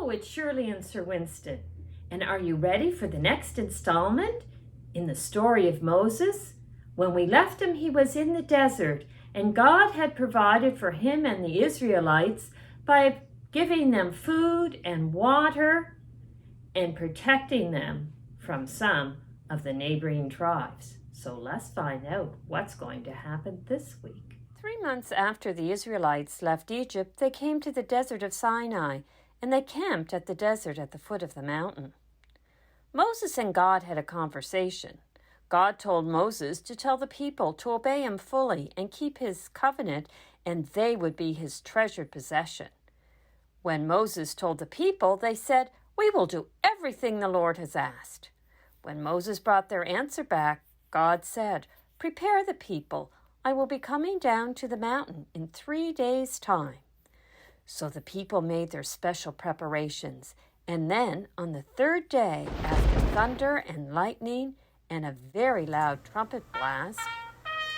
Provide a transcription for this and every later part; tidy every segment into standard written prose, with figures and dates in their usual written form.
Hello, it's Shirley and Sir Winston. And are you ready for the next installment in the story of Moses? When we left him, he was in the desert, and God had provided for him and the Israelites by giving them food and water and protecting them from some of the neighboring tribes. So let's find out what's going to happen this week. 3 months after the Israelites left Egypt, they came to the desert of Sinai, and they camped at the desert at the foot of the mountain. Moses and God had a conversation. God told Moses to tell the people to obey him fully and keep his covenant, and they would be his treasured possession. When Moses told the people, they said, "We will do everything the Lord has asked." When Moses brought their answer back, God said, "Prepare the people. I will be coming down to the mountain in 3 days' time." So the people made their special preparations, and then on the 3rd day, after thunder and lightning and a very loud trumpet blast,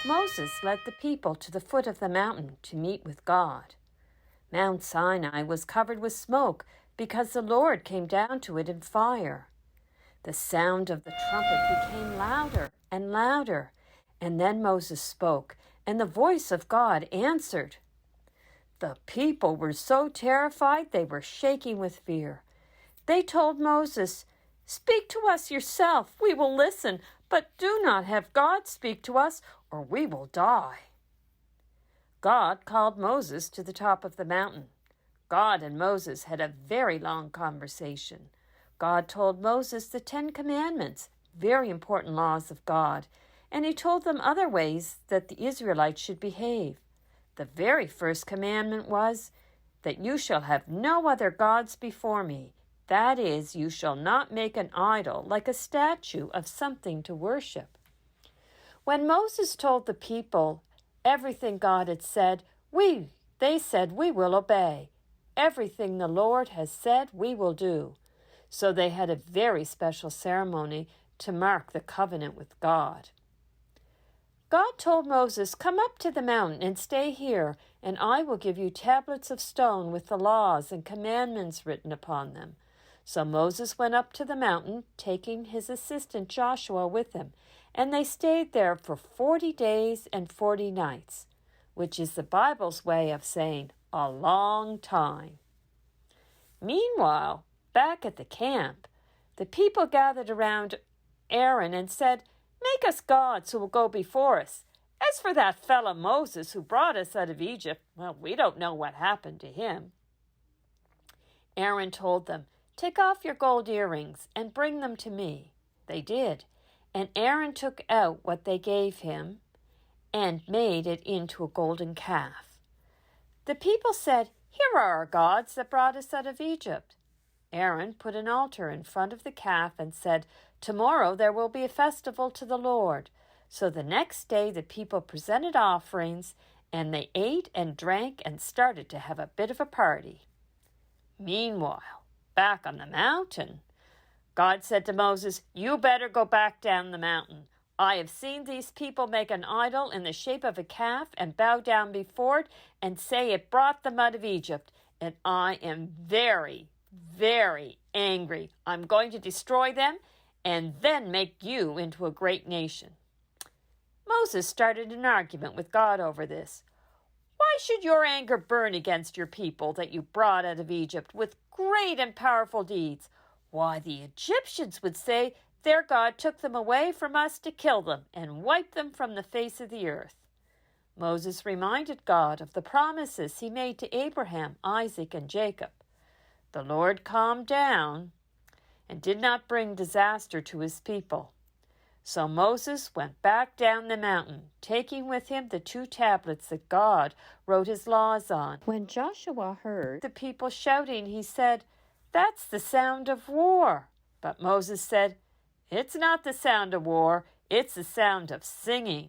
Moses led the people to the foot of the mountain to meet with God. Mount Sinai was covered with smoke because the Lord came down to it in fire. The sound of the trumpet became louder and louder, and then Moses spoke, and the voice of God answered. The people were so terrified they were shaking with fear. They told Moses, "Speak to us yourself, we will listen, but do not have God speak to us, or we will die." God called Moses to the top of the mountain. God and Moses had a very long conversation. God told Moses the 10 Commandments, very important laws of God, and he told them other ways that the Israelites should behave. The very first commandment was that you shall have no other gods before me. That is, you shall not make an idol like a statue of something to worship. When Moses told the people everything God had said, they said, "We will obey. Everything the Lord has said, we will do." So they had a very special ceremony to mark the covenant with God. God told Moses, "Come up to the mountain and stay here, and I will give you tablets of stone with the laws and commandments written upon them." So Moses went up to the mountain, taking his assistant Joshua with him, and they stayed there for 40 days and 40 nights, which is the Bible's way of saying a long time. Meanwhile, back at the camp, the people gathered around Aaron and said, "Make us gods who will go before us. As for that fellow Moses who brought us out of Egypt, well, we don't know what happened to him." Aaron told them, "Take off your gold earrings and bring them to me." They did, and Aaron took out what they gave him and made it into a golden calf. The people said, "Here are our gods that brought us out of Egypt." Aaron put an altar in front of the calf and said, "Tomorrow there will be a festival to the Lord." So the next day the people presented offerings, and they ate and drank and started to have a bit of a party. Meanwhile, back on the mountain, God said to Moses, "You better go back down the mountain. I have seen these people make an idol in the shape of a calf and bow down before it and say it brought them out of Egypt, and I am very, very angry. I'm going to destroy them and then make you into a great nation." Moses started an argument with God over this. "Why should your anger burn against your people that you brought out of Egypt with great and powerful deeds? Why, the Egyptians would say their God took them away from us to kill them and wipe them from the face of the earth." Moses reminded God of the promises he made to Abraham, Isaac, and Jacob. The Lord calmed down and did not bring disaster to his people. So Moses went back down the mountain, taking with him the 2 tablets that God wrote his laws on. When Joshua heard the people shouting, he said, "That's the sound of war." But Moses said, "It's not the sound of war, it's the sound of singing."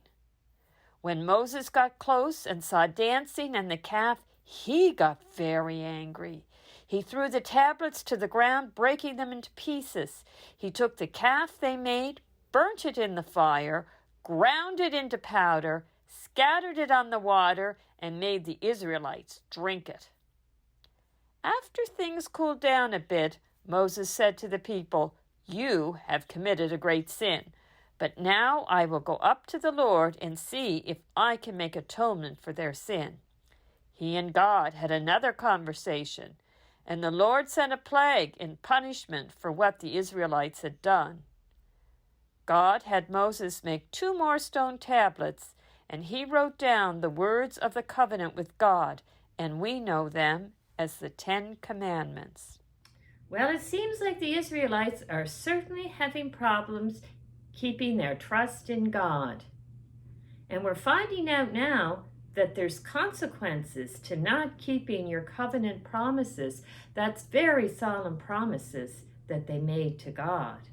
When Moses got close and saw dancing and the calf, he got very angry. He threw the tablets to the ground, breaking them into pieces. He took the calf they made, burnt it in the fire, ground it into powder, scattered it on the water, and made the Israelites drink it. After things cooled down a bit, Moses said to the people, "You have committed a great sin, but now I will go up to the Lord and see if I can make atonement for their sin." He and God had another conversation, and the Lord sent a plague in punishment for what the Israelites had done. God had Moses make 2 more stone tablets, and he wrote down the words of the covenant with God, and we know them as the 10 Commandments. Well, it seems like the Israelites are certainly having problems keeping their trust in God. And we're finding out now that there's consequences to not keeping your covenant promises. That's very solemn promises that they made to God.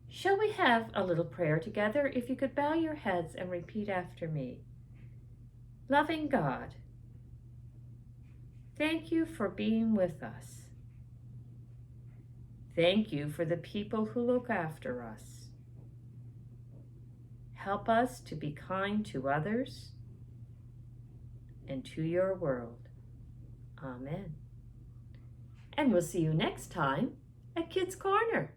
Shall we have a little prayer together? If you could bow your heads and repeat after me. Loving God, thank you for being with us. Thank you for the people who look after us. Help us to be kind to others and to your world. Amen. And we'll see you next time at Kids Corner.